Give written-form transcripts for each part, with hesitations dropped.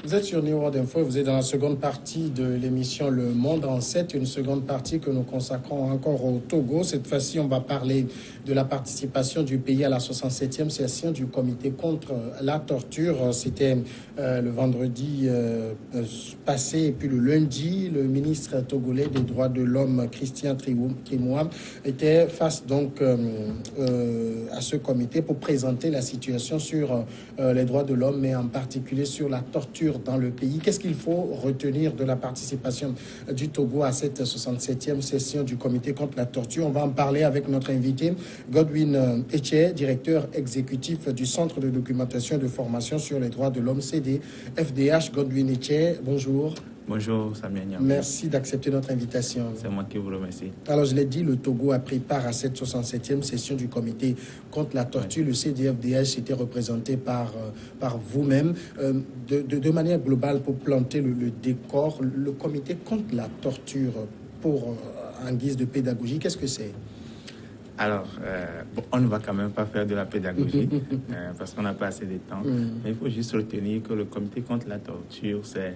Vous êtes sur New World Info et vous êtes dans la seconde partie de l'émission Le Monde en 7, une seconde partie que nous consacrons encore au Togo. Cette fois-ci, on va parler de la participation du pays à la 67e session du comité contre la torture. C'était le vendredi passé et puis le lundi, le ministre togolais des droits de l'homme, Christian Trimouam, était face donc à ce comité pour présenter la situation sur les droits de l'homme, mais en particulier sur la torture dans le pays. Qu'est-ce qu'il faut retenir de la participation du Togo à cette 67e session du comité contre la torture? On va en parler avec notre invité, Godwin Etche, directeur exécutif du Centre de documentation et de formation sur les droits de l'homme, CDFDH. Godwin Etche, bonjour. Bonjour Samia Niam. Merci d'accepter notre invitation. C'est moi qui vous remercie. Alors je l'ai dit, le Togo a pris part à cette 67e session du comité contre la torture. Ouais. Le CDFDH était représenté par vous-même. De manière globale, pour planter le décor, le comité contre la torture, en guise de pédagogie, qu'est-ce que c'est? Alors, on ne va quand même pas faire de la pédagogie parce qu'on n'a pas assez de temps. Mais il faut juste retenir que le comité contre la torture, c'est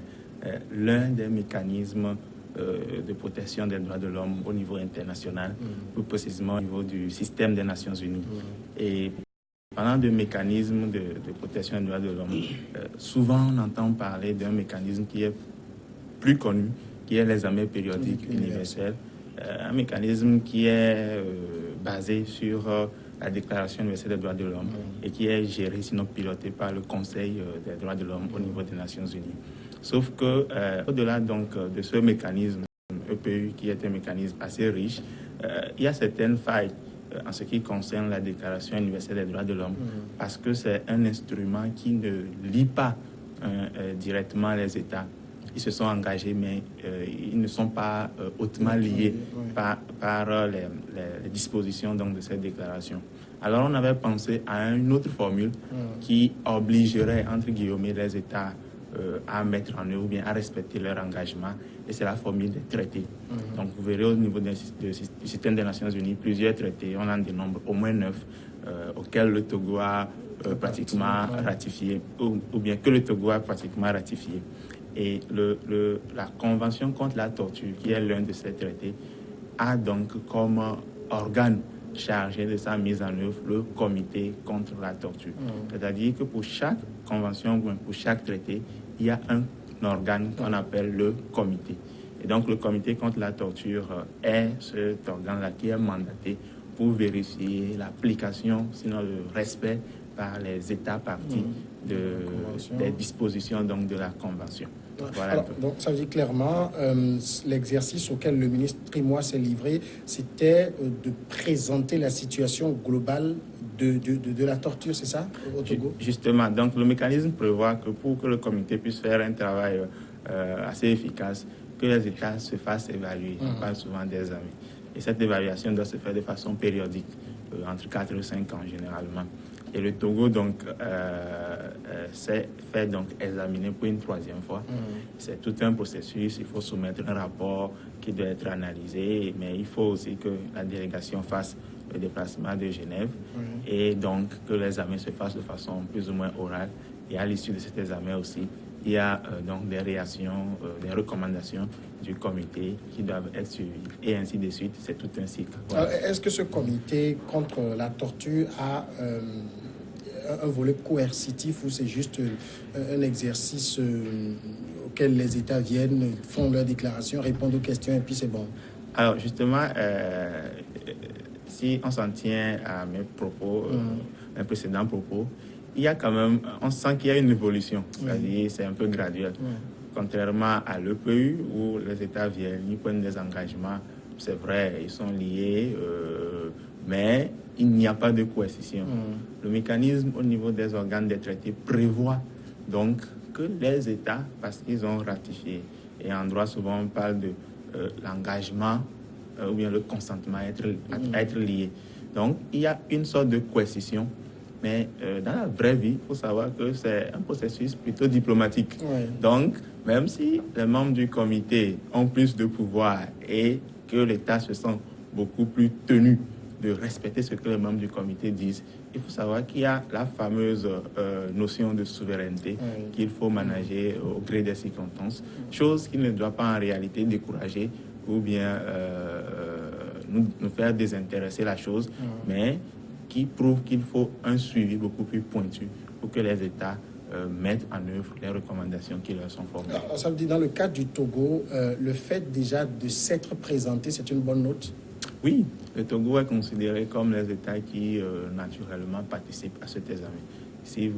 l'un des mécanismes de protection des droits de l'homme au niveau international, plus précisément au niveau du système des Nations Unies. Et parlant de mécanisme de protection des droits de l'homme, souvent on entend parler d'un mécanisme qui est plus connu, qui est l'examen périodique universel, un mécanisme qui est basé sur la Déclaration universelle des droits de l'homme et qui est géré, sinon piloté par le Conseil des droits de l'homme au niveau des Nations Unies. Sauf que, au-delà donc de ce mécanisme EPU, qui est un mécanisme assez riche, il y a certaines failles en ce qui concerne la Déclaration universelle des droits de l'homme, parce que c'est un instrument qui ne lie pas directement les États. Ils se sont engagés, mais ils ne sont pas hautement liés par les dispositions donc, de cette déclaration. Alors on avait pensé à une autre formule qui obligerait, entre guillemets, les États à mettre en œuvre ou bien à respecter leur engagement, et c'est la formule des traités. Donc vous verrez au niveau du système des Nations Unies plusieurs traités, on en dénombre au moins 9 auxquels le Togo a pratiquement ratifié, ou bien que le Togo a pratiquement ratifié. Et la Convention contre la torture, qui est l'un de ces traités, a donc comme organe chargé de sa mise en œuvre le comité contre la torture. C'est-à-dire que pour chaque convention, pour chaque traité, il y a un organe qu'on appelle le comité. Et donc le comité contre la torture est cet organe-là qui est mandaté pour vérifier l'application, sinon le respect par les États partis des dispositions donc, de la Convention. Voilà. Alors, donc, ça veut dire clairement, l'exercice auquel le ministre Trimouam s'est livré, c'était de présenter la situation globale de la torture, c'est ça, au Togo? Justement, donc le mécanisme prévoit que pour que le comité puisse faire un travail assez efficace, que les États se fassent évaluer, on parle souvent des années. Et cette évaluation doit se faire de façon périodique, entre 4 et 5 ans généralement. Et le Togo, donc, s'est fait donc examiner pour une 3e fois. C'est tout un processus. Il faut soumettre un rapport qui doit être analysé, mais il faut aussi que la délégation fasse le déplacement de Genève et donc que l'examen se fasse de façon plus ou moins orale. Et à l'issue de cet examen aussi, il y a donc des réactions, des recommandations du comité qui doivent être suivies. Et ainsi de suite, c'est tout un cycle. Voilà. Est-ce que ce comité contre la torture a un volet coercitif ou c'est juste un exercice auquel les États viennent, font leur déclaration, répondent aux questions et puis c'est bon? Alors justement, si on s'en tient à mes propos, mes précédents propos, il y a quand même, on sent qu'il y a une évolution, c'est-à-dire c'est un peu graduel. Contrairement à l'EPU où les États viennent, ils prennent des engagements, c'est vrai, ils sont liés, mais il n'y a pas de coercition. Le mécanisme au niveau des organes des traités prévoit donc que les États, parce qu'ils ont ratifié, et en droit souvent on parle de l'engagement ou bien le consentement à être lié. Donc il y a une sorte de coercition. Mais dans la vraie vie, il faut savoir que c'est un processus plutôt diplomatique. Donc, même si les membres du comité ont plus de pouvoir et que l'État se sent beaucoup plus tenu de respecter ce que les membres du comité disent. Il faut savoir qu'il y a la fameuse notion de souveraineté qu'il faut manager au gré des circonstances, chose qui ne doit pas en réalité décourager ou bien nous faire désintéresser la chose, mais qui prouve qu'il faut un suivi beaucoup plus pointu pour que les États mettre en œuvre les recommandations qui leur sont formulées. Alors, ça veut dire, dans le cas du Togo, le fait déjà de s'être présenté, c'est une bonne note? Oui, le Togo est considéré comme les États qui naturellement participent à cet examen. Si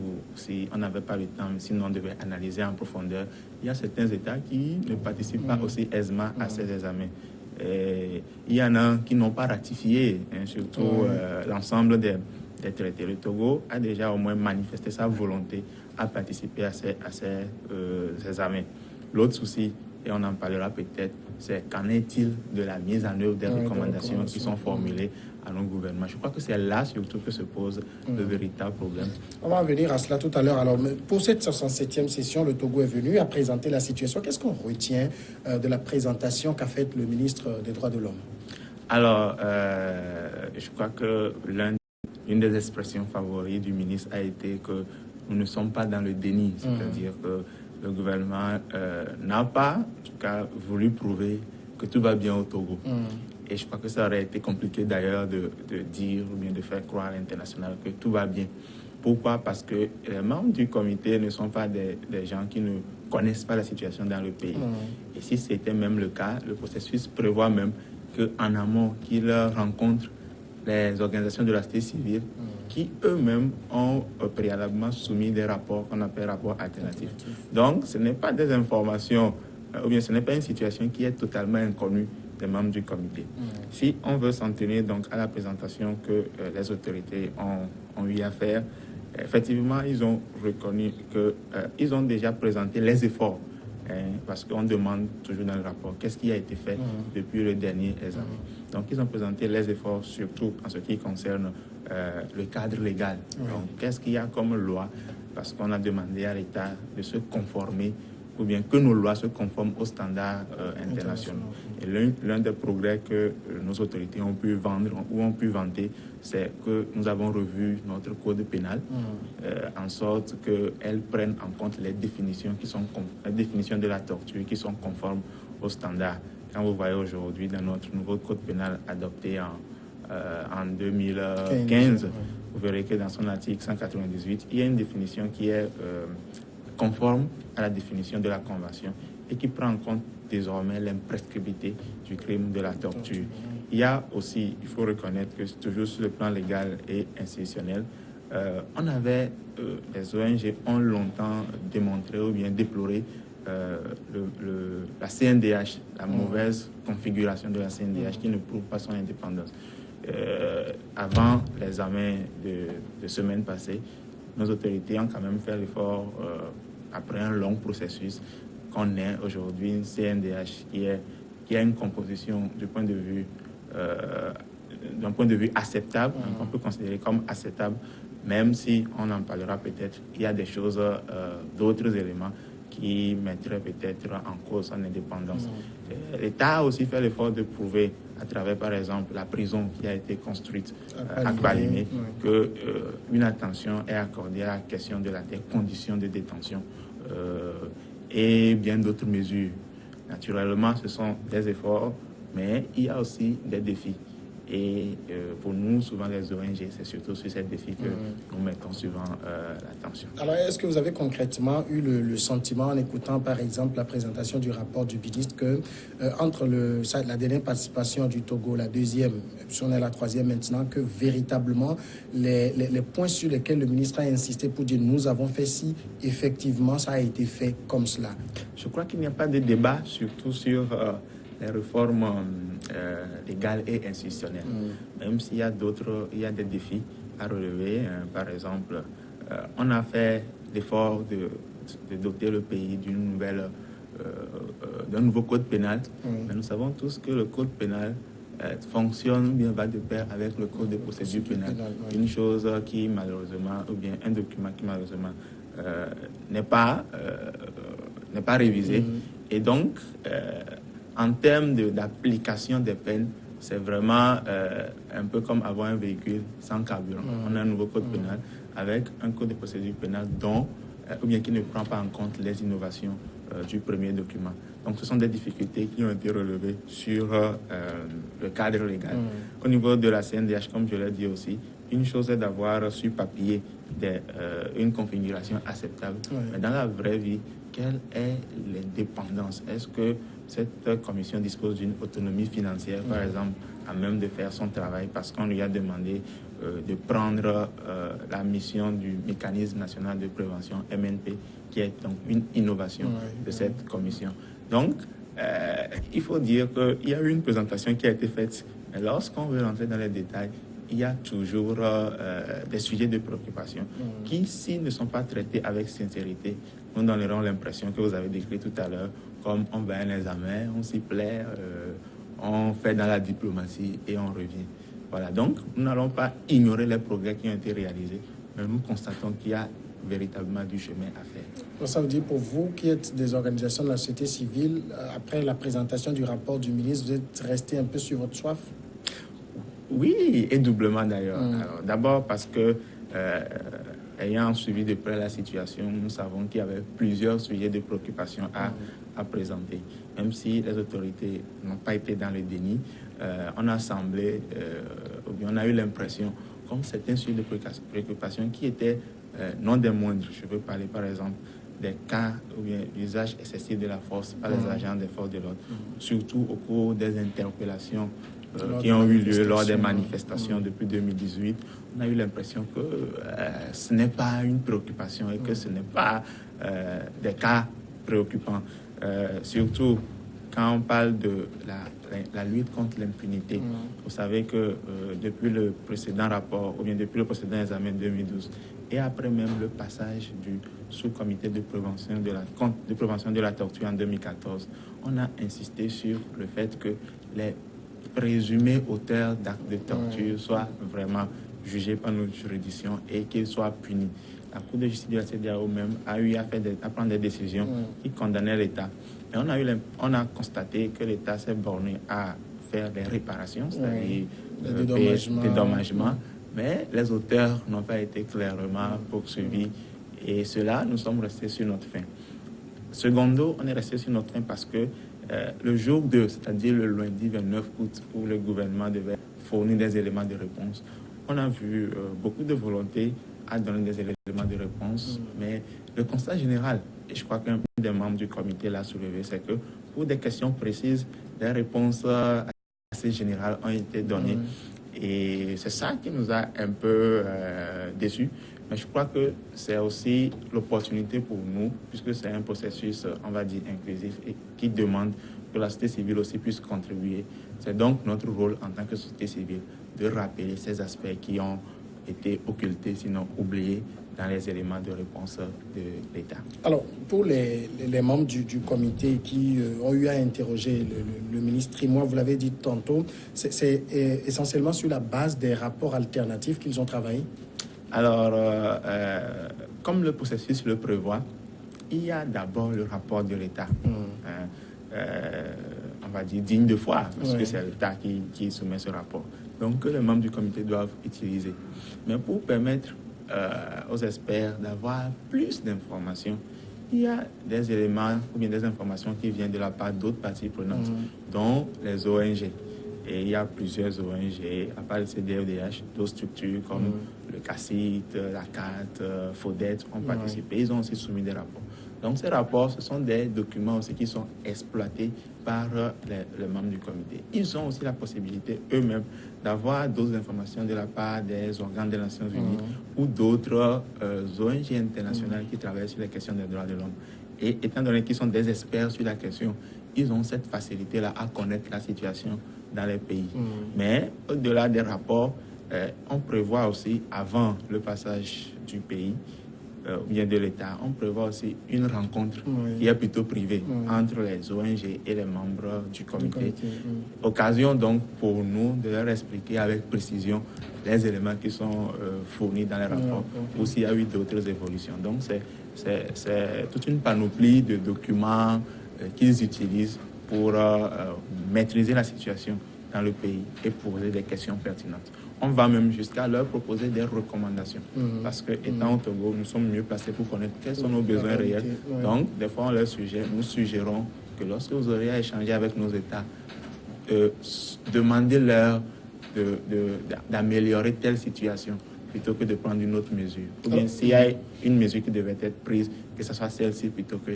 on n'avait pas le temps, sinon on devait analyser en profondeur, il y a certains États qui ne participent pas aussi aisément à ces examens. Et il y en a qui n'ont pas ratifié, surtout l'ensemble des traités. Le Togo a déjà au moins manifesté sa volonté à participer à ces examens. L'autre souci, et on en parlera peut-être, c'est qu'en est-il de la mise en œuvre des recommandations qui sont formulées à nos gouvernements. Je crois que c'est là surtout que se pose le véritable problème. On va en venir à cela tout à l'heure. Alors, pour cette 67e session, le Togo est venu à présenter la situation. Qu'est-ce qu'on retient de la présentation qu'a faite le ministre des Droits de l'Homme? Alors, je crois que l'une des expressions favorites du ministre a été que nous ne sommes pas dans le déni, c'est-à-dire que le gouvernement n'a pas, en tout cas, voulu prouver que tout va bien au Togo. Et je crois que ça aurait été compliqué d'ailleurs de dire ou bien de faire croire à l'international que tout va bien. Pourquoi? Parce que les membres du comité ne sont pas des gens qui ne connaissent pas la situation dans le pays. Et si c'était même le cas, le processus prévoit même qu'en amont, qu'ils rencontrent les organisations de la société civile qui eux-mêmes ont préalablement soumis des rapports qu'on appelle rapports alternatifs. Donc, ce n'est pas des informations, ou bien ce n'est pas une situation qui est totalement inconnue des membres du comité. Si on veut s'en tenir donc à la présentation que les autorités ont eu à faire, effectivement, ils ont reconnu qu'ils ont déjà présenté les efforts, parce qu'on demande toujours dans le rapport qu'est-ce qui a été fait depuis le dernier examen. Donc, ils ont présenté les efforts, surtout en ce qui concerne le cadre légal. Donc, qu'est-ce qu'il y a comme loi? Parce qu'on a demandé à l'État de se conformer, ou bien que nos lois se conforment aux standards internationaux. Et l'un des progrès que nos autorités ont pu vendre ou ont pu vanter, c'est que nous avons revu notre code pénal en sorte qu'elle prenne en compte les définitions de la torture qui sont conformes aux standards. Quand vous voyez aujourd'hui dans notre nouveau code pénal adopté en 2015, vous verrez que dans son article 198, il y a une définition qui est conforme à la définition de la Convention et qui prend en compte désormais l'imprescriptibilité du crime de la torture. Il y a aussi, il faut reconnaître que toujours sur le plan légal et institutionnel, les ONG ont longtemps démontré ou bien déploré la CNDH, la mauvaise configuration de la CNDH qui ne prouve pas son indépendance. Avant l'examen de semaine passée, nos autorités ont quand même fait l'effort, après un long processus, qu'on ait aujourd'hui une CNDH qui a une composition d'un point de vue acceptable, qu'on peut considérer comme acceptable, même si on en parlera peut-être, il y a des choses, d'autres éléments qui mettraient peut-être en cause son indépendance. L'État a aussi fait l'effort de prouver, à travers par exemple la prison qui a été construite à Kpalimé, qu'une attention est accordée à la question des conditions de détention et bien d'autres mesures. Naturellement, ce sont des efforts, mais il y a aussi des défis. Et pour nous, souvent les ONG, c'est surtout sur ces défis que nous mettons souvent l'attention. Alors, est-ce que vous avez concrètement eu le sentiment, en écoutant par exemple la présentation du rapport du ministre, que entre la dernière participation du Togo, la deuxième, si on est la troisième maintenant, que véritablement les points sur lesquels le ministre a insisté pour dire nous avons fait ci, effectivement ça a été fait comme cela? Je crois qu'il n'y a pas de débat, surtout sur les réformes légales et institutionnelles. Même s'il y a il y a des défis à relever. Par exemple, on a fait l'effort de doter le pays d'un nouveau code pénal. Mais nous savons tous que le code pénal fonctionne ou bien va de pair avec le code de procédure pénale. Une chose qui malheureusement, ou bien un document qui malheureusement n'est pas révisé. Et donc, en termes d'application des peines, c'est vraiment un peu comme avoir un véhicule sans carburant. On a un nouveau code pénal avec un code de procédure pénale dont, ou bien qui ne prend pas en compte les innovations du premier document. Donc, ce sont des difficultés qui ont été relevées sur le cadre légal. Au niveau de la CNDH, comme je l'ai dit aussi, une chose est d'avoir sur papier une configuration acceptable, mais dans la vraie vie, quelle est les dépendances? Est-ce que cette commission dispose d'une autonomie financière, par exemple, à même de faire son travail, parce qu'on lui a demandé de prendre la mission du mécanisme national de prévention, MNP, qui est donc une innovation de cette commission. Donc, il faut dire qu'il y a eu une présentation qui a été faite, mais lorsqu'on veut rentrer dans les détails, il y a toujours des sujets de préoccupation qui, s'ils ne sont pas traités avec sincérité, nous donnerons l'impression que vous avez décrit tout à l'heure, comme on va à un examen, on s'y plaît, on fait dans la diplomatie et on revient. Voilà, donc nous n'allons pas ignorer les progrès qui ont été réalisés, mais nous constatons qu'il y a véritablement du chemin à faire. Donc, ça veut dire pour vous qui êtes des organisations de la société civile, après la présentation du rapport du ministre, vous êtes resté un peu sur votre soif? Oui, et doublement d'ailleurs. Alors, d'abord parce que, ayant suivi de près la situation, nous savons qu'il y avait plusieurs sujets de préoccupation à présenter. Même si les autorités n'ont pas été dans le déni, on a semblé, ou bien on a eu l'impression, comme certains sujets de préoccupation qui étaient non des moindres. Je veux parler par exemple des cas ou bien l'usage excessif de la force par les agents des forces de l'ordre, surtout au cours des interpellations qui ont eu lieu lors des manifestations depuis 2018. On a eu l'impression que ce n'est pas une préoccupation et que ce n'est pas des cas préoccupants. Surtout quand on parle de la lutte contre l'impunité. Vous savez que depuis le précédent rapport, ou bien depuis le précédent examen 2012, et après même le passage du sous-comité de prévention de la torture en 2014, on a insisté sur le fait que les présumés auteurs d'actes de torture soient vraiment jugés par notre juridiction et qu'ils soient punis. La Cour de justice de la CEDEAO même a eu à prendre des décisions qui condamnaient l'État. Et on a constaté que l'État s'est borné à faire des réparations, c'est-à-dire des dédommagements, mais les auteurs n'ont pas été clairement poursuivis. Et cela, nous sommes restés sur notre faim. Secondo, on est resté sur notre faim parce que le jour 2, c'est-à-dire le lundi 29 août, où le gouvernement devait fournir des éléments de réponse, on a vu beaucoup de volonté à donner des éléments de réponse, mais le constat général, et je crois qu'un des membres du comité l'a soulevé, c'est que pour des questions précises, des réponses assez générales ont été données. Et c'est ça qui nous a un peu déçus. Mais je crois que c'est aussi l'opportunité pour nous, puisque c'est un processus, on va dire, inclusif et qui demande que la société civile aussi puisse contribuer. C'est donc notre rôle en tant que société civile de rappeler ces aspects qui ont été occultés, sinon oubliés, dans les éléments de réponse de l'État. Alors, pour les membres du comité qui ont eu à interroger le ministre Trimois, vous l'avez dit tantôt, c'est essentiellement sur la base des rapports alternatifs qu'ils ont travaillé? Alors, comme le processus le prévoit, il y a d'abord le rapport de l'État, on va dire digne de foi, parce que c'est l'État qui soumet ce rapport. Donc, que les membres du comité doivent utiliser. Mais pour permettre aux experts d'avoir plus d'informations, il y a des éléments ou bien des informations qui viennent de la part d'autres parties prenantes, dont les ONG. Et il y a plusieurs ONG, à part le CDFDH, d'autres structures comme le CACIT, la CAT, FODET ont participé. Ils ont aussi soumis des rapports. Donc ces rapports, ce sont des documents aussi qui sont exploités par les membres du comité. Ils ont aussi la possibilité eux-mêmes d'avoir d'autres informations de la part des organes des Nations Unies ou d'autres ONG internationales qui travaillent sur les questions des droits de l'homme. Et étant donné qu'ils sont des experts sur la question, ils ont cette facilité-là à connaître la situation dans les pays. Mais au-delà des rapports, on prévoit aussi, avant le passage du pays, ou bien de l'État, on prévoit aussi une rencontre qui est plutôt privée entre les ONG et les membres du comité. Occasion donc pour nous de leur expliquer avec précision les éléments qui sont fournis dans les rapports ou s'il y a eu d'autres évolutions. Donc c'est toute une panoplie de documents qu'ils utilisent pour maîtriser la situation dans le pays et poser des questions pertinentes. On va même jusqu'à leur proposer des recommandations. Parce que, étant au Togo, nous sommes mieux placés pour connaître quels sont nos besoins réels. Donc, des fois, nous suggérons que lorsque vous aurez à échanger avec nos États, demandez-leur d'améliorer telle situation plutôt que de prendre une autre mesure. Ou bien s'il y a une mesure qui devait être prise, que ce soit celle-ci plutôt que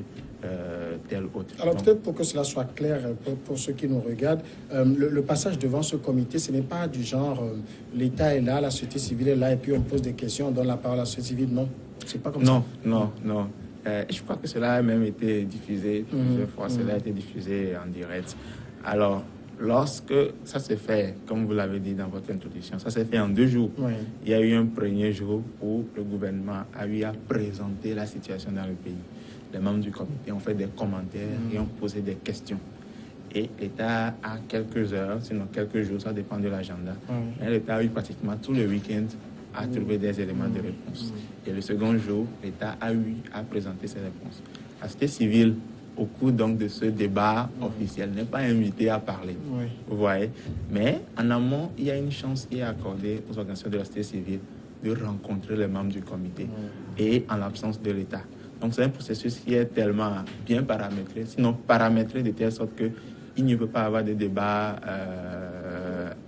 telle autre. Alors peut-être pour que cela soit clair pour ceux qui nous regardent, le passage devant ce comité, ce n'est pas du genre l'État est là, la société civile est là et puis on pose des questions, on donne la parole à la société civile. Non, c'est pas comme ça. Non. Je crois que cela a même été diffusé plusieurs fois. Cela a été diffusé en direct. Alors, lorsque ça s'est fait, comme vous l'avez dit dans votre introduction, ça s'est fait en 2 jours. Oui. Il y a eu un premier jour où le gouvernement a eu à présenter la situation dans le pays. Les membres du comité ont fait des commentaires et ont posé des questions. Et l'État a quelques heures, sinon quelques jours, ça dépend de l'agenda. Mais l'État a eu pratiquement tout le week-end à trouver des éléments de réponse. Et le second jour, l'État a eu à présenter ses réponses. La société civile, au cours donc de ce débat officiel, n'est pas invité à parler. Vous voyez. Mais en amont, il y a une chance qui est accordée aux organisations de la société civile de rencontrer les membres du comité et en l'absence de l'État. Donc c'est un processus qui est tellement bien paramétré, sinon paramétré de telle sorte qu'il ne peut pas avoir de débats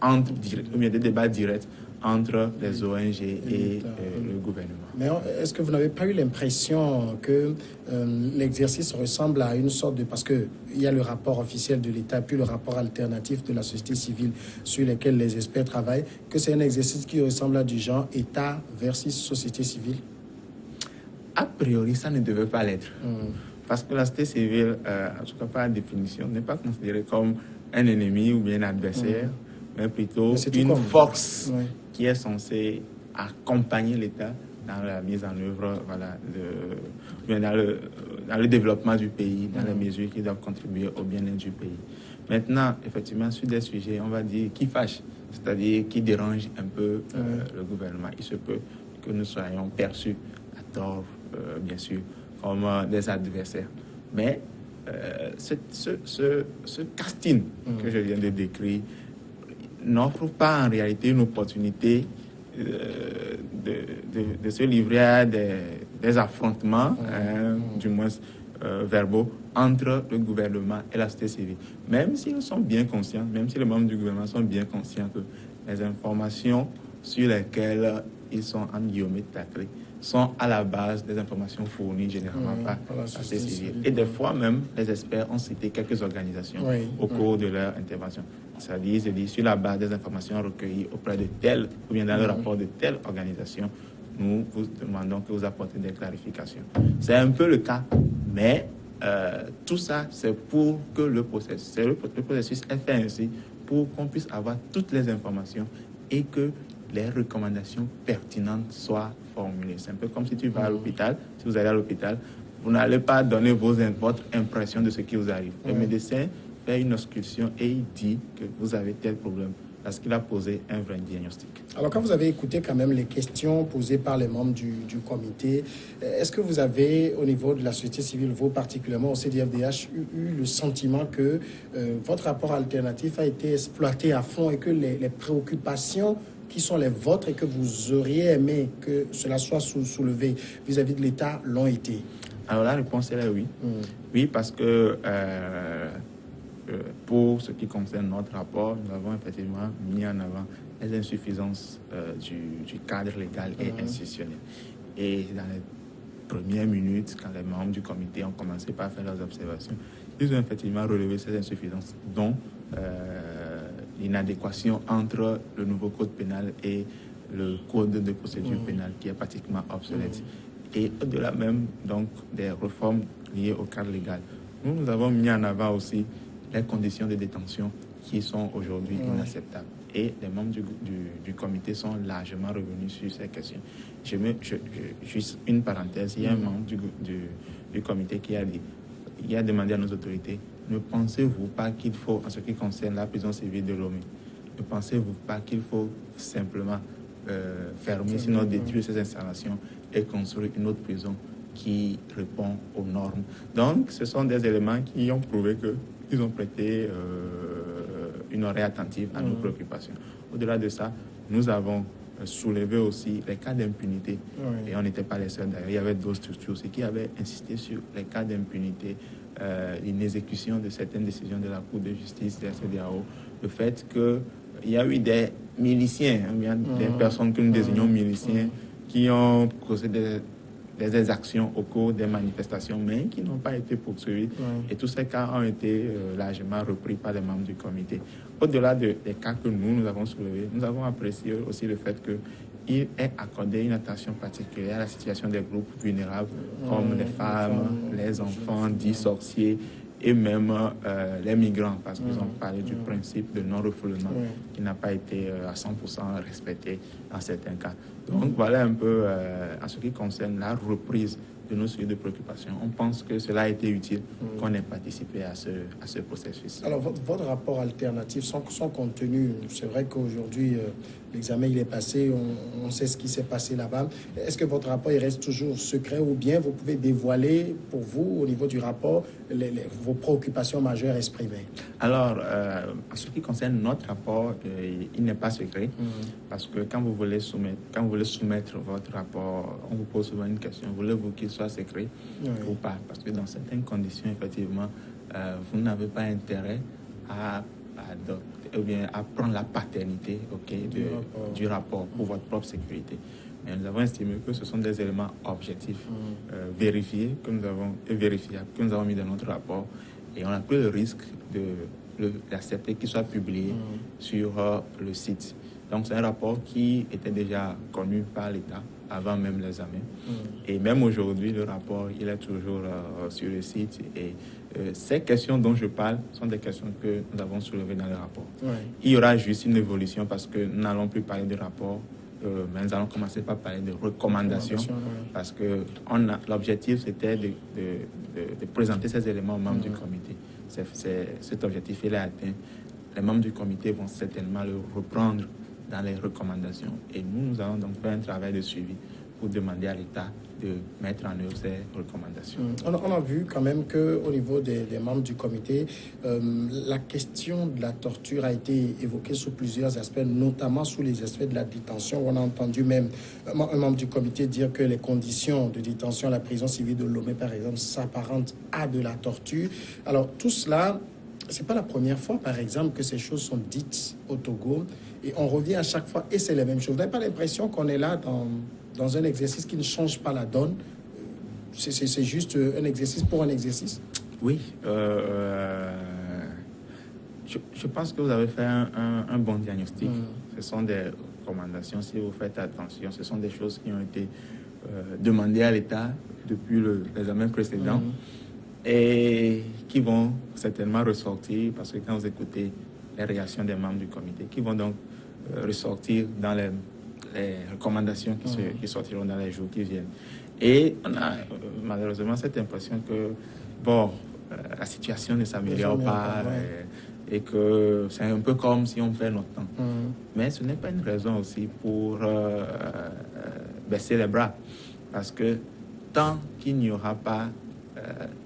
des débats directs entre les ONG et le gouvernement. Mais est-ce que vous n'avez pas eu l'impression que l'exercice ressemble à une sorte de... Parce qu'il y a le rapport officiel de l'État, puis le rapport alternatif de la société civile sur lequel les experts travaillent, que c'est un exercice qui ressemble à du genre État versus société civile? A priori, ça ne devait pas l'être. Parce que la société civile, en tout cas par définition, n'est pas considérée comme un ennemi ou bien un adversaire, mais plutôt une force qui est censée accompagner l'État dans la mise en œuvre, dans le développement du pays, dans les mesures qui doivent contribuer au bien-être du pays. Maintenant, effectivement, sur des sujets, on va dire, qui fâchent, c'est-à-dire qui dérangent un peu le gouvernement. Il se peut que nous soyons perçus à tort, bien sûr, comme des adversaires. Mais ce casting que je viens de décrire n'offre pas en réalité une opportunité de se livrer à des affrontements, du moins verbaux, entre le gouvernement et la société civile. Même s'ils sont bien conscients, même si les membres du gouvernement sont bien conscients que les informations sur lesquelles ils sont en guillemets taclés sont à la base des informations fournies généralement par la société civile. Et des fois même, les experts ont cité quelques organisations au cours de leur intervention. Ça dit, sur la base des informations recueillies auprès de telle, ou bien dans le rapport de telle organisation, nous vous demandons que vous apportez des clarifications. C'est un peu le cas, mais tout ça, c'est pour que le processus est fait ainsi, pour qu'on puisse avoir toutes les informations et que les recommandations pertinentes soient formulées. C'est un peu comme si tu vas à l'hôpital. Si vous allez à l'hôpital, vous n'allez pas donner votre impression de ce qui vous arrive. Le médecin fait une auscultation et il dit que vous avez tel problème parce qu'il a posé un vrai diagnostic. Alors, quand vous avez écouté quand même les questions posées par les membres du comité, est-ce que vous avez, au niveau de la société civile, vous particulièrement au CDFDH, eu le sentiment que votre rapport alternatif a été exploité à fond et que les préoccupations qui sont les vôtres et que vous auriez aimé que cela soit soulevé vis-à-vis de l'État l'ont été? Alors la réponse est oui. Oui, parce que pour ce qui concerne notre rapport, nous avons effectivement mis en avant les insuffisances du cadre légal et institutionnel. Et dans les premières minutes, quand les membres du comité ont commencé par faire leurs observations, ils ont effectivement relevé ces insuffisances, dont l'inadéquation entre le nouveau code pénal et le code de procédure pénale qui est pratiquement obsolète. Et au-delà même donc, des réformes liées au cadre légal, nous avons mis en avant aussi les conditions de détention qui sont aujourd'hui inacceptables. Et les membres du comité sont largement revenus sur ces questions. Juste une parenthèse, il y a un membre du comité qui a demandé à nos autorités: ne pensez-vous pas qu'il faut, en ce qui concerne la prison civile de Lomé, ne pensez-vous pas qu'il faut simplement fermer, sinon détruire ces installations et construire une autre prison qui répond aux normes? Donc, ce sont des éléments qui ont prouvé qu'ils ont prêté une oreille attentive à nos préoccupations. Au-delà de ça, nous avons soulevé aussi les cas d'impunité. Et on n'était pas les seuls d'ailleurs. Il y avait d'autres structures aussi qui avaient insisté sur les cas d'impunité, l'inexécution de certaines décisions de la Cour de justice, de la CEDEAO, le fait qu'il y a eu des miliciens, des personnes que nous désignons miliciens, qui ont causé des exactions au cours des manifestations, mais qui n'ont pas été poursuivis. Et tous ces cas ont été largement repris par les membres du comité. Au-delà des cas que nous avons soulevés, nous avons apprécié aussi le fait qu'il est accordé une attention particulière à la situation des groupes vulnérables, comme les femmes, les enfants, dits sorciers, et même les migrants, parce qu'ils ont parlé du principe de non-refoulement qui n'a pas été à 100% respecté dans certains cas. Donc voilà un peu en ce qui concerne la reprise de nos sujets de préoccupation. On pense que cela a été utile qu'on ait participé à ce processus. Alors votre rapport alternatif, son contenu, c'est vrai qu'aujourd'hui l'examen il est passé, on sait ce qui s'est passé là-bas. Est-ce que votre rapport il reste toujours secret ou bien vous pouvez dévoiler pour vous au niveau du rapport vos préoccupations majeures exprimées? Alors, en ce qui concerne notre rapport, il n'est pas secret parce que quand vous voulez soumettre votre rapport, on vous pose souvent une question, voulez-vous qu'il soit secret ou pas? Parce que dans certaines conditions, effectivement, vous n'avez pas intérêt à adopter ou bien à prendre la paternité du rapport pour votre propre sécurité. Mais nous avons estimé que ce sont des éléments objectifs, vérifiés, vérifiables, que nous avons mis dans notre rapport. Et on a pris le risque d'accepter qu'il soit publié sur le site. Donc c'est un rapport qui était déjà connu par l'État avant même l'examen. Et même aujourd'hui, le rapport, il est toujours sur le site. Et ces questions dont je parle sont des questions que nous avons soulevées dans le rapport. Il y aura juste une évolution parce que nous n'allons plus parler de rapport, mais nous allons commencer par parler de recommandations. Parce que l'objectif, c'était de présenter ces éléments aux membres du comité. Cet objectif, il est atteint. Les membres du comité vont certainement le reprendre dans les recommandations. Et nous allons donc faire un travail de suivi pour demander à l'État de mettre en œuvre ces recommandations. On a vu quand même qu'au niveau des membres du comité, la question de la torture a été évoquée sous plusieurs aspects, notamment sous les aspects de la détention. On a entendu même un membre du comité dire que les conditions de détention à la prison civile de Lomé, par exemple, s'apparentent à de la torture. Alors tout cela, c'est pas la première fois, par exemple, que ces choses sont dites au Togo. Et on revient à chaque fois et c'est les mêmes choses. Vous n'avez pas l'impression qu'on est là dans un exercice qui ne change pas la donne? C'est juste un exercice pour un exercice? Oui. Je pense que vous avez fait un bon diagnostic. Ce sont des recommandations, si vous faites attention. Ce sont des choses qui ont été demandées à l'État depuis l'examen précédent et qui vont certainement ressortir, parce que quand vous écoutez les réactions des membres du comité, qui vont donc ressortir dans les recommandations qui sortiront dans les jours qui viennent. Et on a malheureusement cette impression que, la situation ne s'améliore pas et que c'est un peu comme si on perd notre temps. Mais ce n'est pas une raison aussi pour baisser les bras. Parce que tant qu'il n'y aura pas,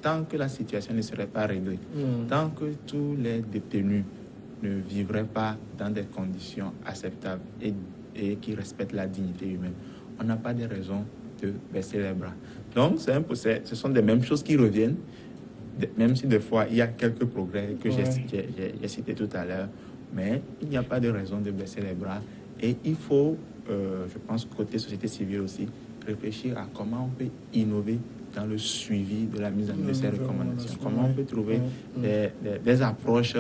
tant que la situation ne serait pas réglée, tant que tous les détenus ne vivraient pas dans des conditions acceptables et qui respectent la dignité humaine, on n'a pas de raison de baisser les bras. Donc, ce sont des mêmes choses qui reviennent, même si des fois, il y a quelques progrès que j'ai cités tout à l'heure, mais il n'y a pas de raison de baisser les bras. Et il faut, je pense, côté société civile aussi, réfléchir à comment on peut innover dans le suivi de la mise en œuvre de ces recommandations. Comment on peut trouver des approches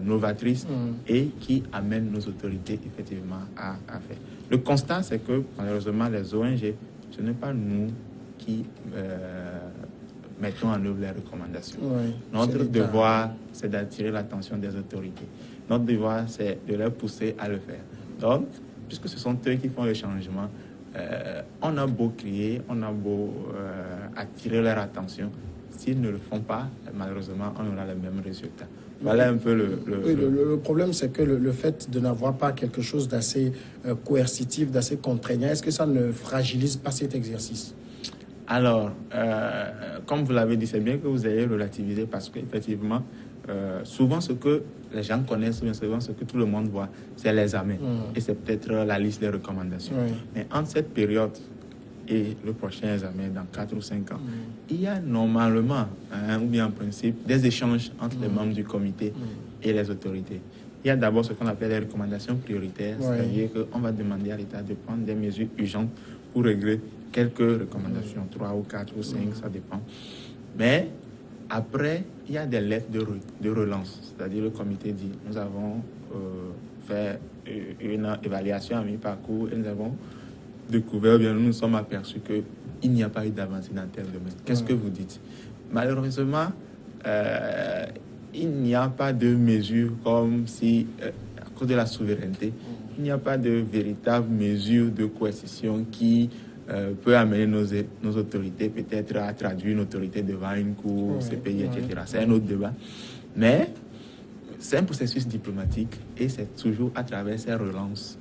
novatrices et qui amènent nos autorités effectivement à faire. Le constat, c'est que malheureusement, les ONG, ce n'est pas nous qui mettons en œuvre les recommandations. Notre devoir, c'est d'attirer l'attention des autorités. Notre devoir, c'est de les pousser à le faire. Donc, puisque ce sont eux qui font le changement, on a beau crier, on a beau attirer leur attention. S'ils ne le font pas, malheureusement, on aura les mêmes résultats. Voilà un peu le problème, c'est que le fait de n'avoir pas quelque chose d'assez coercitif, d'assez contraignant, est-ce que ça ne fragilise pas cet exercice? Alors, comme vous l'avez dit, c'est bien que vous ayez relativisé parce qu'effectivement, souvent ce que les gens connaissent, mais souvent ce que tout le monde voit, c'est l'examen. Et c'est peut-être la liste des recommandations. Mais entre cette période et le prochain examen, dans 4 ou 5 ans, il y a normalement, ou bien en principe, des échanges entre les membres du comité et les autorités. Il y a d'abord ce qu'on appelle les recommandations prioritaires, c'est-à-dire qu'on va demander à l'État de prendre des mesures urgentes pour régler quelques recommandations, 3 ou 4 ou 5, ça dépend. Mais après, il y a des lettres de relance, c'est-à-dire le comité dit, nous avons fait une évaluation à mi-parcours et nous avons découvert, bien nous nous sommes aperçus qu'il n'y a pas eu d'avancée dans tel domaine. Qu'est-ce que vous dites? Malheureusement, il n'y a pas de mesures comme si, à cause de la souveraineté, il n'y a pas de véritable mesure de coercition qui peut amener nos autorités peut-être à traduire une autorité devant une cour, CPI, etc. C'est un autre débat. Mais c'est un processus diplomatique et c'est toujours à travers ces relances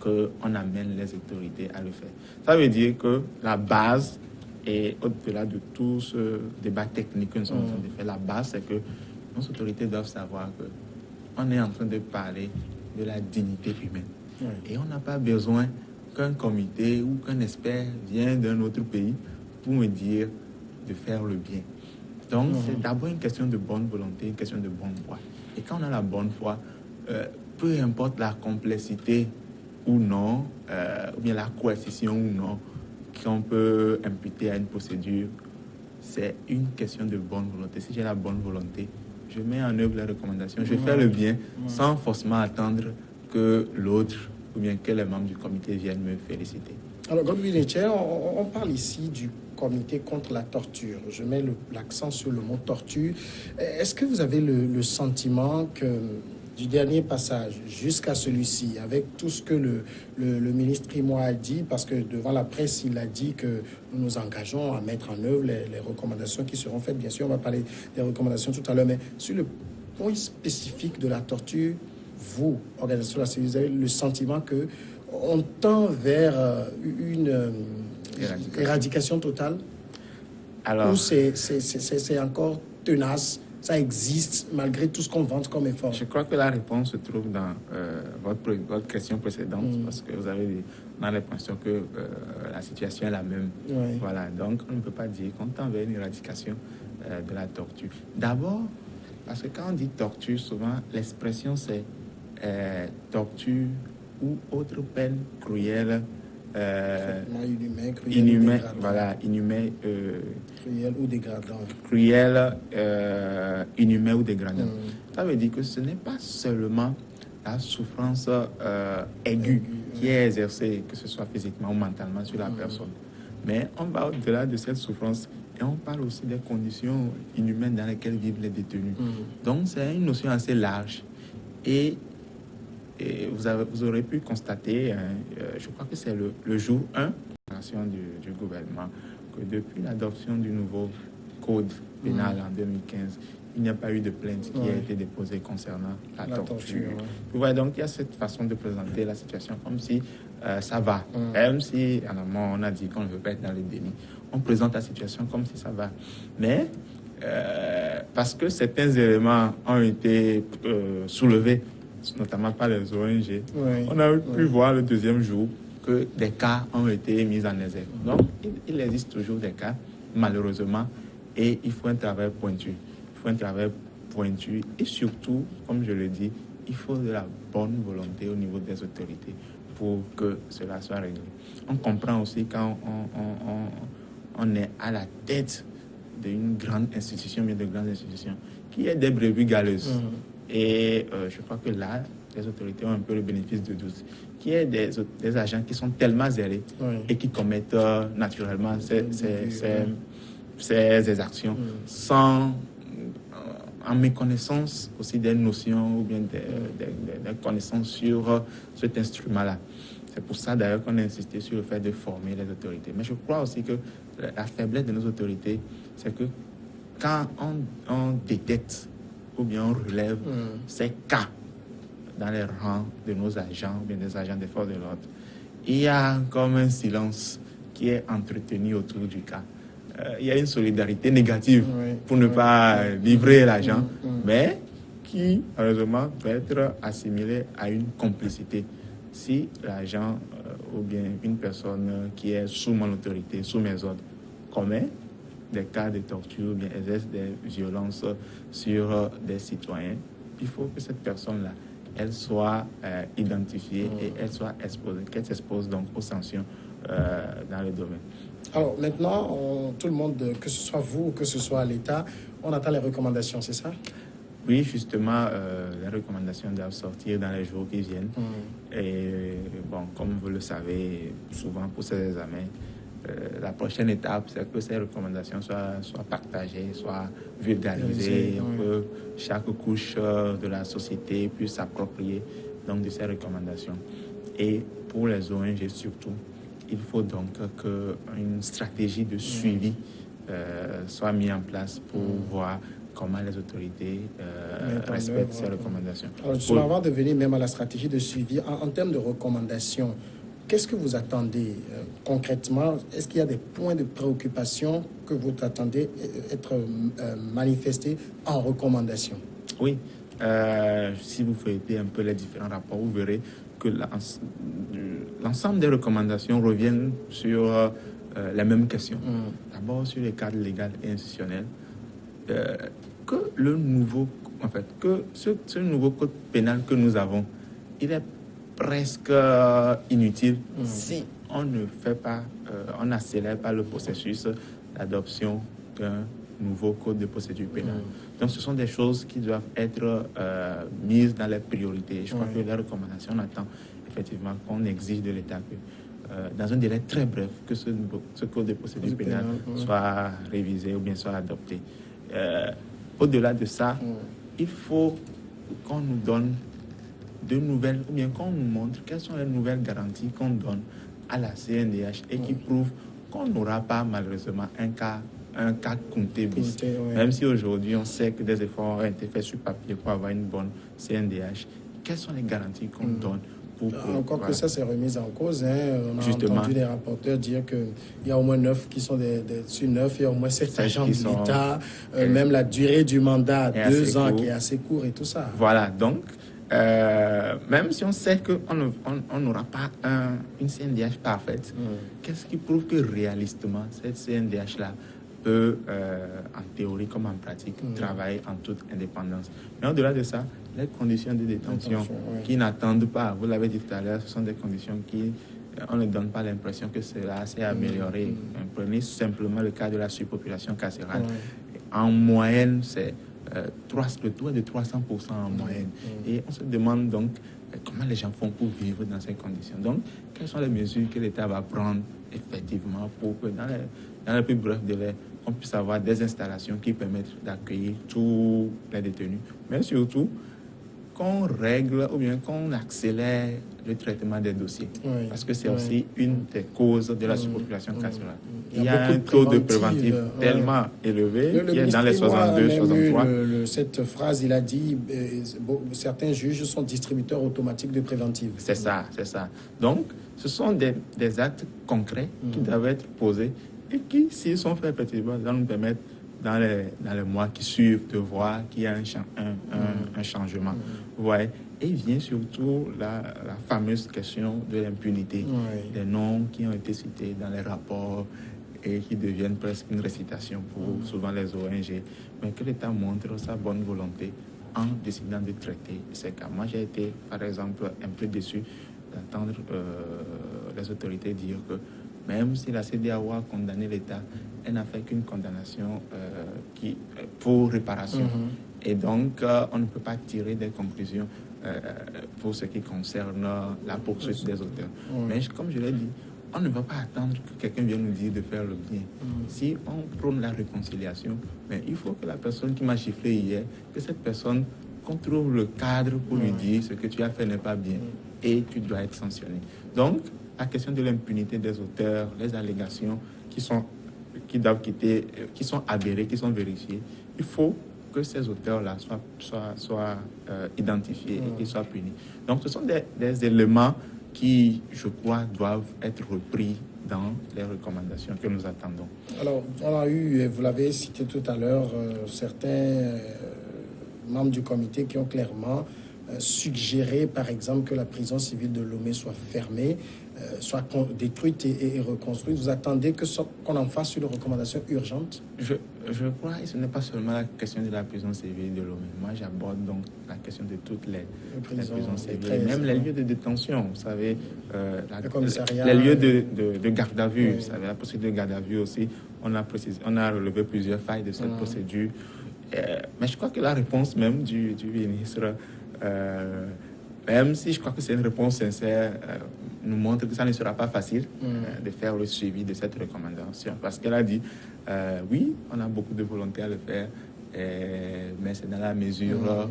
qu'on amène les autorités à le faire. Ça veut dire que la base, et au-delà de tout ce débat technique que nous sommes en train de faire, la base, c'est que nos autorités doivent savoir qu'on est en train de parler de la dignité humaine. Et on n'a pas besoin qu'un comité ou qu'un expert vienne d'un autre pays pour me dire de faire le bien. Donc, c'est d'abord une question de bonne volonté, une question de bonne foi. Et quand on a la bonne foi, peu importe la complexité ou non, ou bien la coercition ou non, qu'on peut imputer à une procédure, c'est une question de bonne volonté. Si j'ai la bonne volonté, je mets en œuvre les recommandations, je fais le bien sans forcément attendre que l'autre ou bien que les membres du comité viennent me féliciter. Alors, Godwin Etche, on parle ici du comité contre la torture. Je mets l'accent sur le mot torture. Est-ce que vous avez le sentiment que du dernier passage jusqu'à celui-ci, avec tout ce que le ministre Primo a dit, parce que devant la presse, il a dit que nous nous engageons à mettre en œuvre les recommandations qui seront faites. Bien sûr, on va parler des recommandations tout à l'heure, mais sur le point spécifique de la torture, vous, organisation de la sécurité, vous avez le sentiment qu'on tend vers une éradication totale? Alors, ou c'est encore tenace? Ça existe malgré tout ce qu'on vante comme effort? Je crois que la réponse se trouve dans votre question précédente, parce que vous avez dans l'impression que la situation est la même. Voilà, donc on ne peut pas dire qu'on tend vers une éradication de la torture. D'abord, parce que quand on dit torture, souvent l'expression c'est torture ou autre peine cruelle. Inhumain, voilà, inhumain, cruel ou dégradant. Cruel, inhumain ou dégradant. Ça veut dire que ce n'est pas seulement la souffrance aiguë qui est exercée, que ce soit physiquement ou mentalement sur la personne. Mais on va au-delà de cette souffrance et on parle aussi des conditions inhumaines dans lesquelles vivent les détenus. Donc c'est une notion assez large. Et vous aurez pu constater, je crois que c'est le jour 1 du gouvernement, que depuis l'adoption du nouveau code pénal en 2015, il n'y a pas eu de plainte qui a été déposée concernant la torture. Vous voyez, donc il y a cette façon de présenter la situation comme si ça va. Même si en amont on a dit qu'on ne veut pas être dans le déni, on présente la situation comme si ça va. Mais parce que certains éléments ont été soulevés, notamment par les ONG, on a pu voir le deuxième jour que des cas ont été mis en exergue. Donc, il existe toujours des cas, malheureusement, et il faut un travail pointu. Il faut un travail pointu et surtout, comme je le dis, il faut de la bonne volonté au niveau des autorités pour que cela soit réglé. On comprend aussi quand on est à la tête d'une grande institution, mais de grandes institutions, qu'il y a des brebis galeuses. Et je crois que là, les autorités ont un peu le bénéfice de doute. Qu'il y ait des agents qui sont tellement zélés et qui commettent naturellement ces actions sans en méconnaissance aussi des notions ou bien des connaissances sur cet instrument-là. C'est pour ça d'ailleurs qu'on a insisté sur le fait de former les autorités. Mais je crois aussi que la faiblesse de nos autorités, c'est que quand on détecte ou bien on relève ces cas dans les rangs de nos agents ou bien des agents des forces de l'ordre, il y a comme un silence qui est entretenu autour du cas. il y a une solidarité négative pour ne pas livrer l'argent, mais qui, malheureusement, peut être assimilée à une complicité. Si l'agent ou bien une personne qui est sous mon autorité, sous mes ordres, commet des cas de torture ou bien exerce des violences sur des citoyens, il faut que cette personne-là, elle soit identifiée et elle soit exposée, qu'elle s'expose donc aux sanctions dans le domaine. Alors maintenant, tout le monde, que ce soit vous ou que ce soit l'État, on attend les recommandations, c'est ça? Oui, justement, les recommandations doivent sortir dans les jours qui viennent. Et bon, comme vous le savez, souvent pour ces examens, la prochaine étape, c'est que ces recommandations soient partagées, soient vulgarisées, que chaque couche de la société puisse s'approprier donc de ces recommandations. Et pour les ONG surtout, il faut donc qu'une stratégie de suivi soit mise en place pour voir comment les autorités respectent ces recommandations. Alors, justement, avant de venir même à la stratégie de suivi, en termes de recommandations, qu'est-ce que vous attendez concrètement? Est-ce qu'il y a des points de préoccupation que vous attendez être manifestés en recommandation? Oui. Si vous feuilletez un peu les différents rapports, vous verrez que l'ensemble des recommandations reviennent sur les mêmes questions. D'abord sur les cadres légaux et institutionnels. Que le nouveau, en fait, que ce nouveau code pénal que nous avons, il est presque inutile si on ne fait pas, on n'accélère pas le processus d'adoption d'un nouveau code de procédure pénale. Donc, ce sont des choses qui doivent être mises dans les priorités. Je crois que la recommandation, on attend effectivement qu'on exige de l'État que, dans un délai très bref, que ce code de procédure pénale soit révisé ou bien soit adopté. Au-delà de ça, il faut qu'on nous donne de nouvelles, ou bien qu'on nous montre quelles sont les nouvelles garanties qu'on donne à la CNDH et qui prouvent qu'on n'aura pas malheureusement un cas compté bis. Même si aujourd'hui on sait que des efforts ont été faits sur papier pour avoir une bonne CNDH, quelles sont les garanties qu'on donne encore que ça c'est remis en cause. On a entendu des rapporteurs dire qu'il y a au moins 9 qui sont sur 9, il y a au moins 7 agents de l'État, même la durée du mandat, 2 ans, qui est assez court et tout ça. Voilà, donc, même si on sait qu'on n'aura pas une CNDH parfaite, qu'est-ce qui prouve que réalistement, cette CNDH-là peut, en théorie comme en pratique, travailler en toute indépendance. Mais au-delà de ça, les conditions de détention qui n'attendent pas, vous l'avez dit tout à l'heure, ce sont des conditions qui, on ne donne pas l'impression que cela s'est amélioré. Prenez simplement le cas de la surpopulation carcérale. En moyenne, c'est le taux est de 300% en moyenne. Et on se demande donc comment les gens font pour vivre dans ces conditions. Donc, quelles sont les mesures que l'État va prendre effectivement pour que dans le plus bref délai, on puisse avoir des installations qui permettent d'accueillir tous les détenus, mais surtout qu'on règle ou bien qu'on accélère le traitement des dossiers. Parce que c'est aussi une des causes de la surpopulation carcérale. Il y a un taux de préventif tellement élevé, qui est dans les 62, 63. Cette phrase, il a dit certains juges sont distributeurs automatiques de préventifs. C'est ça, c'est ça. Donc, ce sont des actes concrets qui doivent être posés et qui, s'ils sont faits effectivement, vont nous permettre dans les mois qui suivent de voir qu'il y a un changement. Vous voyez? Et vient surtout la fameuse question de l'impunité. Des noms qui ont été cités dans les rapports et qui deviennent presque une récitation pour souvent les ONG, mais que l'État montre sa bonne volonté en décidant de traiter ces cas. Moi, j'ai été, par exemple, un peu déçu d'entendre les autorités dire que même si la CEDEAO a condamné l'État, elle n'a fait qu'une condamnation pour réparation. Et donc, on ne peut pas tirer des conclusions pour ce qui concerne la poursuite des auteurs. Mais comme je l'ai dit, on ne va pas attendre que quelqu'un vienne nous dire de faire le bien. Si on prône la réconciliation, mais il faut que la personne qui m'a giflé hier, que cette personne, qu'on trouve le cadre pour lui dire ce que tu as fait n'est pas bien et tu dois être sanctionné. Donc, la question de l'impunité des auteurs, les allégations qui sont avérées, qui sont vérifiées, il faut que ces auteurs-là soient identifiés et qu'ils soient punis. Donc, ce sont des éléments qui, je crois, doivent être repris dans les recommandations que nous attendons. Alors, on a eu, vous l'avez cité tout à l'heure, certains membres du comité qui ont clairement suggéré, par exemple, que la prison civile de Lomé soit fermée, soit détruite et reconstruite. Vous attendez qu'on en fasse une recommandation urgente? Je crois que ce n'est pas seulement la question de la prison civile de Lomé. Moi, j'aborde donc la question de toutes les prisons civiles, même les lieux de détention. Vous savez, les lieux de garde à vue. Vous savez, la procédure de garde à vue aussi, on a relevé plusieurs failles de cette procédure. Mais je crois que la réponse même du ministre, même si je crois que c'est une réponse sincère, nous montre que ça ne sera pas facile de faire le suivi de cette recommandation. Parce qu'elle a dit, oui, on a beaucoup de volonté à le faire, mais c'est dans la mesure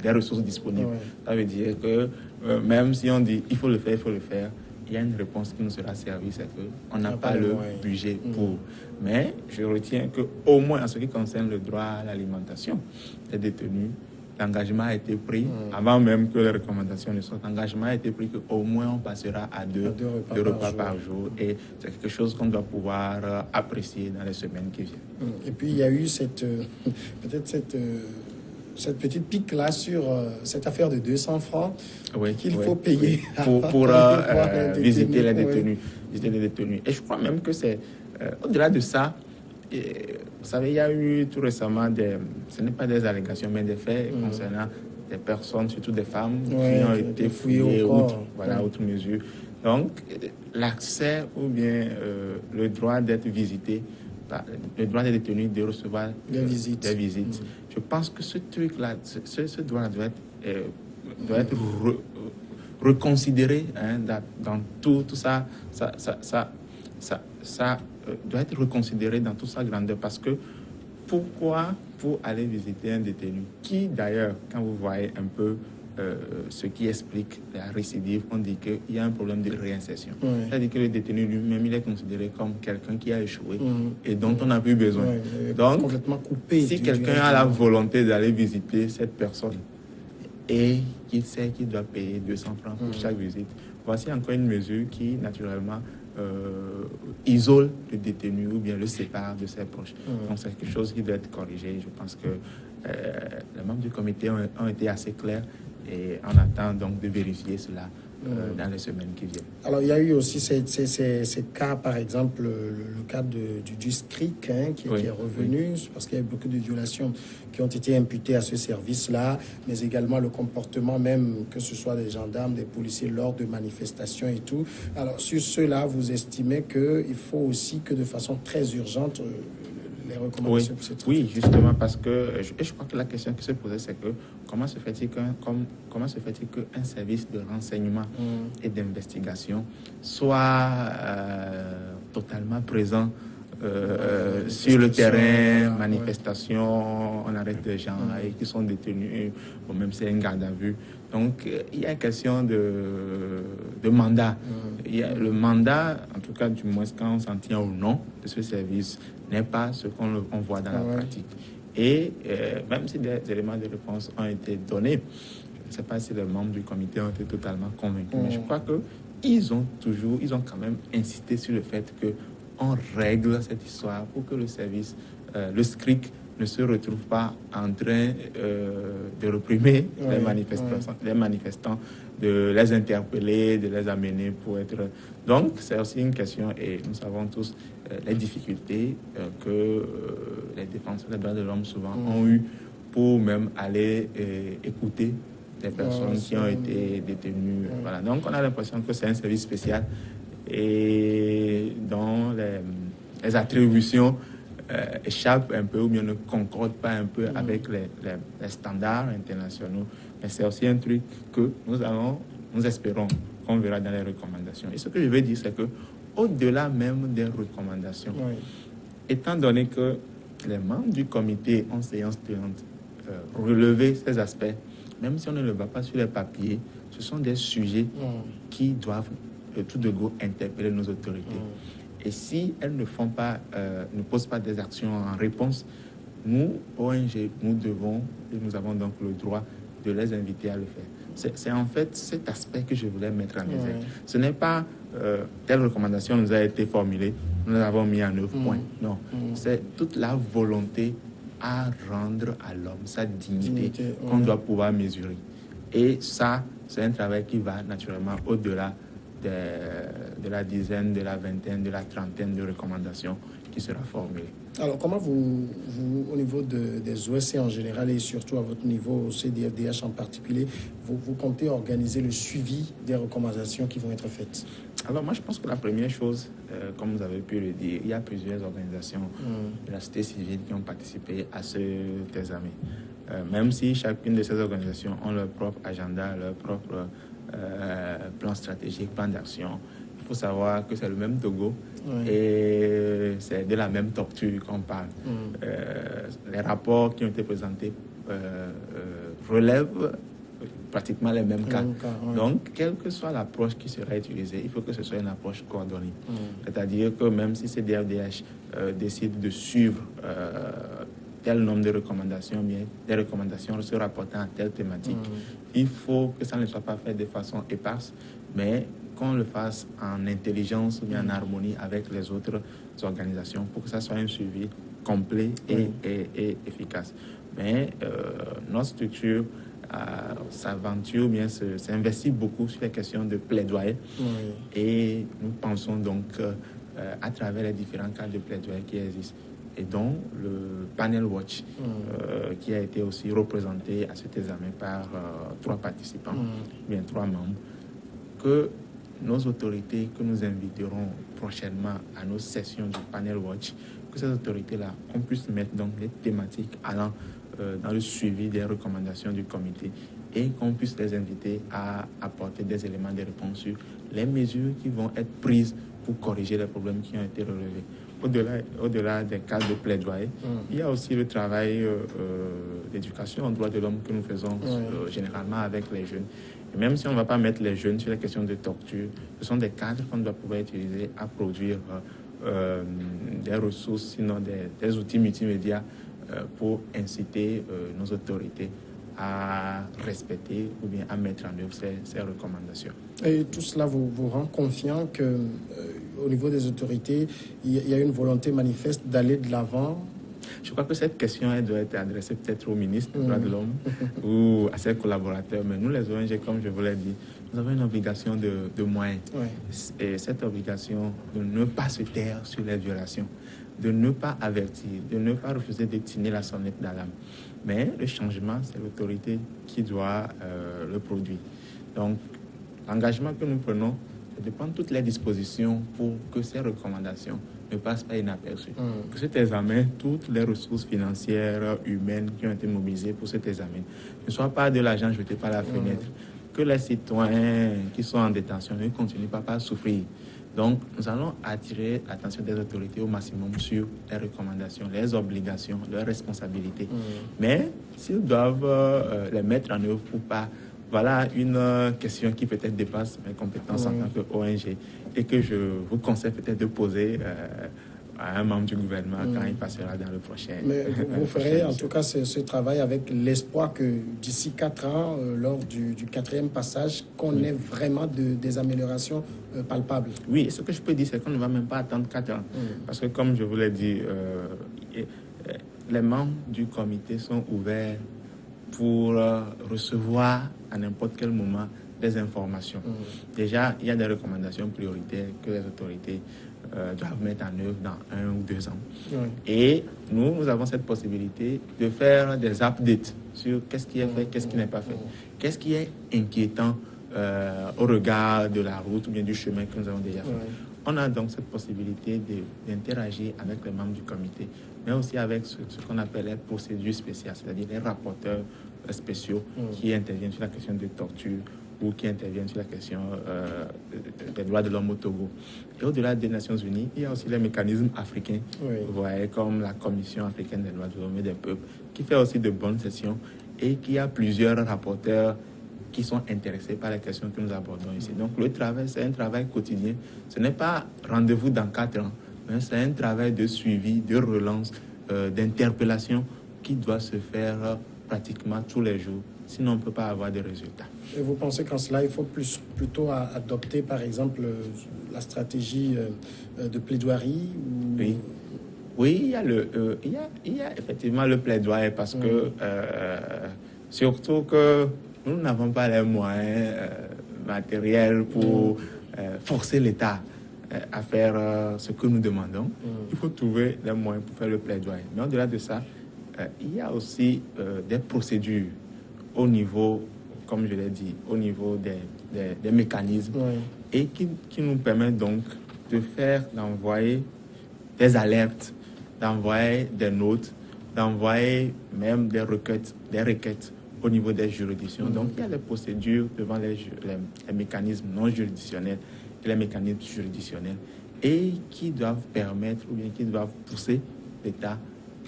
des ressources disponibles. Ça veut dire que même si on dit, il faut le faire, il y a une réponse qui nous sera servie, c'est qu'on n'a pas le budget pour. Mais je retiens qu'au moins en ce qui concerne le droit à l'alimentation des détenus, l'engagement a été pris, avant même que les recommandations ne sortent, l'engagement a été pris qu'au moins on passera à deux repas par jour. Et c'est quelque chose qu'on doit pouvoir apprécier dans les semaines qui viennent. Et puis il y a eu cette petite pique-là sur cette affaire de 200 francs qu'il faut payer pour visiter les détenus. Visiter les détenus. Et je crois même que c'est, au-delà de ça, vous savez, il y a eu tout récemment ce n'est pas des allégations, mais des faits concernant des personnes, surtout des femmes, qui ont été fouillées outre mesure. Donc, l'accès ou bien le droit d'être visité, le droit des détenus de recevoir des visites. Je pense que ce truc-là, ce droit doit être reconsidéré dans tout ça. Ça doit être reconsidéré dans toute sa grandeur, parce que pourquoi pour aller visiter un détenu qui, d'ailleurs, quand vous voyez un peu ce qui explique la récidive, on dit qu'il y a un problème de réinsertion. C'est-à-dire que le détenu lui-même, il est considéré comme quelqu'un qui a échoué et dont on n'a plus besoin. Donc, complètement coupé. Si quelqu'un a la volonté d'aller visiter cette personne et qu'il sait qu'il doit payer 200 francs pour chaque visite, voici encore une mesure qui, naturellement, isole le détenu ou bien le sépare de ses proches. Donc c'est quelque chose qui doit être corrigé. Je pense que les membres du comité ont été assez clairs et on attend donc de vérifier cela dans les semaines qui viennent. Alors il y a eu aussi ces cas, par exemple le cas du SCRIC qui est revenu, parce qu'il y a eu beaucoup de violations qui ont été imputées à ce service-là, mais également le comportement même, que ce soit des gendarmes, des policiers lors de manifestations et tout. Alors sur cela, vous estimez qu'il faut aussi que de façon très urgente, les recommandations puissent être faites. Justement, parce que je crois que la question qui se posait, c'est que comment se fait-il qu'un service de renseignement et d'investigation soit totalement présent sur le terrain, manifestation, on arrête des gens et qui sont détenus, même c'est une garde à vue. Donc, il y a une question de mandat. Il y a le mandat, en tout cas, du moins quand on s'en tient au nom de ce service, n'est pas ce qu'on voit dans la pratique. Et même si des éléments de réponse ont été donnés, je ne sais pas si les membres du comité ont été totalement convaincus, mais je crois qu'ils ont quand même insisté sur le fait qu'on règle cette histoire pour que le service, le SCRIC, ne se retrouve pas en train de réprimer les manifestants, de les interpeller, de les amener pour être... Donc, c'est aussi une question, et nous savons tous les difficultés que les défenseurs des droits de l'homme souvent ont eues pour même aller écouter des personnes qui ont été détenues. Voilà. Donc, on a l'impression que c'est un service spécial et dont les attributions échappent un peu ou bien ne concordent pas un peu avec les standards internationaux. Mais c'est aussi un truc que nous espérons qu'on verra dans les recommandations. Et ce que je veux dire, c'est que au-delà même des recommandations, étant donné que les membres du comité en séance tenante relevé ces aspects, même si on ne le voit pas sur les papiers, ce sont des sujets qui doivent tout de go interpeller nos autorités. Et si elles ne posent pas des actions en réponse, nous, ONG, nous avons donc le droit de les inviter à le faire. C'est en fait cet aspect que je voulais mettre en exergue. Ce n'est pas telle recommandation nous a été formulée, nous l'avons mis en œuvre, point. Non, c'est toute la volonté à rendre à l'homme sa dignité qu'on doit pouvoir mesurer. Et ça, c'est un travail qui va naturellement au-delà de la dizaine, de la vingtaine, de la trentaine de recommandations qui sera formulée. Alors, comment vous au niveau des OSC en général et surtout à votre niveau au CDFDH en particulier, vous comptez organiser le suivi des recommandations qui vont être faites? Alors, moi, je pense que la première chose, comme vous avez pu le dire, il y a plusieurs organisations de la société civile qui ont participé à cet examen. Même si chacune de ces organisations ont leur propre agenda, leur propre plan stratégique, plan d'action, il faut savoir que c'est le même Togo et c'est de la même tortue qu'on parle. Les rapports qui ont été présentés relèvent pratiquement les mêmes cas. Donc, quelle que soit l'approche qui sera utilisée, il faut que ce soit une approche coordonnée. C'est-à-dire que même si CDFDH décide de suivre tel nombre de recommandations, bien des recommandations se rapportant à telle thématique, il faut que ça ne soit pas fait de façon éparse, mais qu'on le fasse en intelligence ou bien en harmonie avec les autres organisations pour que ça soit un suivi complet et efficace. Mais notre structure s'aventure, bien s'investit beaucoup sur les questions de plaidoyer et nous pensons donc à travers les différents cas de plaidoyer qui existent et dont le panel watch qui a été aussi représenté à cet examen par 3 participants, bien 3 membres, que nos autorités que nous inviterons prochainement à nos sessions du panel watch, que ces autorités-là, on puisse mettre donc des thématiques allant dans le suivi des recommandations du comité et qu'on puisse les inviter à apporter des éléments de réponse sur les mesures qui vont être prises pour corriger les problèmes qui ont été relevés. Au-delà des cas de plaidoyer, il y a aussi le travail d'éducation en droits de l'homme que nous faisons généralement avec les jeunes. Et même si on ne va pas mettre les jeunes sur les questions de torture, ce sont des cadres qu'on doit pouvoir utiliser à produire des ressources, sinon des outils multimédia pour inciter nos autorités à respecter ou bien à mettre en œuvre ces recommandations. Et tout cela vous rend confiant que au niveau des autorités, il y a une volonté manifeste d'aller de l'avant? Je crois que cette question elle doit être adressée peut-être au ministre des droits de l'homme ou à ses collaborateurs. Mais nous, les ONG, comme je vous l'ai dit, nous avons une obligation de moyens. Et cette obligation de ne pas se taire sur les violations, de ne pas avertir, de ne pas refuser de tirer la sonnette d'alarme. Mais le changement, c'est l'autorité qui doit le produire. Donc, l'engagement que nous prenons, c'est de prendre toutes les dispositions pour que ces recommandations ne passent pas inaperçues. Que cet examen, toutes les ressources financières, humaines qui ont été mobilisées pour cet examen ne soient pas de l'argent jeté par la fenêtre. Que les citoyens qui sont en détention ne continuent pas à souffrir. Donc, nous allons attirer l'attention des autorités au maximum sur les recommandations, les obligations, leurs responsabilités. Mais s'ils doivent les mettre en œuvre ou pas, voilà une question qui peut-être dépasse mes compétences en tant qu'ONG et que je vous conseille peut-être de poser à un membre du gouvernement quand il passera dans le prochain. Mais vous ferez en tout cas ce travail avec l'espoir que d'ici 4 ans, lors du 4e passage, qu'on ait vraiment des améliorations palpables. Oui, ce que je peux dire, c'est qu'on ne va même pas attendre 4 ans. Parce que comme je vous l'ai dit, les membres du comité sont ouverts pour recevoir à n'importe quel moment des informations. Déjà, il y a des recommandations prioritaires que les autorités doivent mettre en œuvre dans 1 ou 2 ans. Et nous avons cette possibilité de faire des updates sur qu'est-ce qui est fait, qu'est-ce qui n'est pas fait, qu'est-ce qui est inquiétant au regard de la route ou bien du chemin que nous avons déjà fait. On a donc cette possibilité d'interagir avec les membres du comité, mais aussi avec ce qu'on appelle les procédures spéciales, c'est-à-dire les rapporteurs spéciaux qui interviennent sur la question de torture ou qui interviennent sur la question des droits de l'homme au Togo. Et au-delà des Nations Unies, il y a aussi les mécanismes africains, vous voyez, comme la Commission africaine des droits de l'homme et des peuples, qui fait aussi de bonnes sessions et qui a plusieurs rapporteurs qui sont intéressés par les questions que nous abordons ici. Donc le travail, c'est un travail quotidien. Ce n'est pas rendez-vous dans 4 ans, mais c'est un travail de suivi, de relance, d'interpellation qui doit se faire pratiquement tous les jours sinon on ne peut pas avoir de résultats. Et vous pensez qu'en cela, il faut plutôt adopter, par exemple, la stratégie de plaidoirie ou... Oui, il y a effectivement le plaidoyer parce que, surtout que nous n'avons pas les moyens matériels pour forcer l'État à faire ce que nous demandons. Il faut trouver les moyens pour faire le plaidoyer. Mais au-delà de ça, il y a aussi des procédures au niveau, comme je l'ai dit, au niveau des mécanismes et qui nous permettent donc d'envoyer des alertes, d'envoyer des notes, d'envoyer même des requêtes au niveau des juridictions. Donc, il y a des procédures devant les mécanismes non juridictionnels et les mécanismes juridictionnels et qui doivent permettre ou bien qui doivent pousser l'État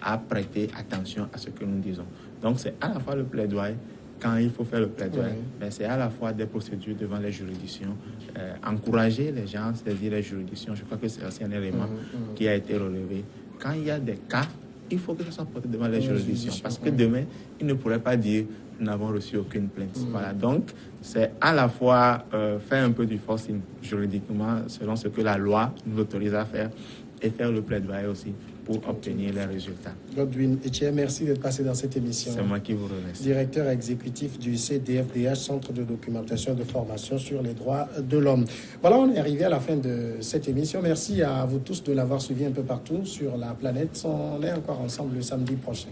à prêter attention à ce que nous disons. Donc, c'est à la fois le plaidoyer, quand il faut faire le plaidoyer, mais c'est à la fois des procédures devant les juridictions, encourager les gens à saisir les juridictions. Je crois que c'est aussi un élément qui a été relevé. Quand il y a des cas, il faut que ça soit porté devant les juridictions. Parce que demain, ils ne pourraient pas dire « nous n'avons reçu aucune plainte ». Voilà, donc c'est à la fois faire un peu du forcing juridiquement selon ce que la loi nous autorise à faire et faire le plaidoyer aussi pour obtenir les résultats. Godwin Etchier, merci d'être passé dans cette émission. C'est moi qui vous remercie. Directeur exécutif du CDFDH, Centre de documentation et de formation sur les droits de l'homme. Voilà, on est arrivé à la fin de cette émission. Merci à vous tous de l'avoir suivi un peu partout sur la planète. On est encore ensemble le samedi prochain.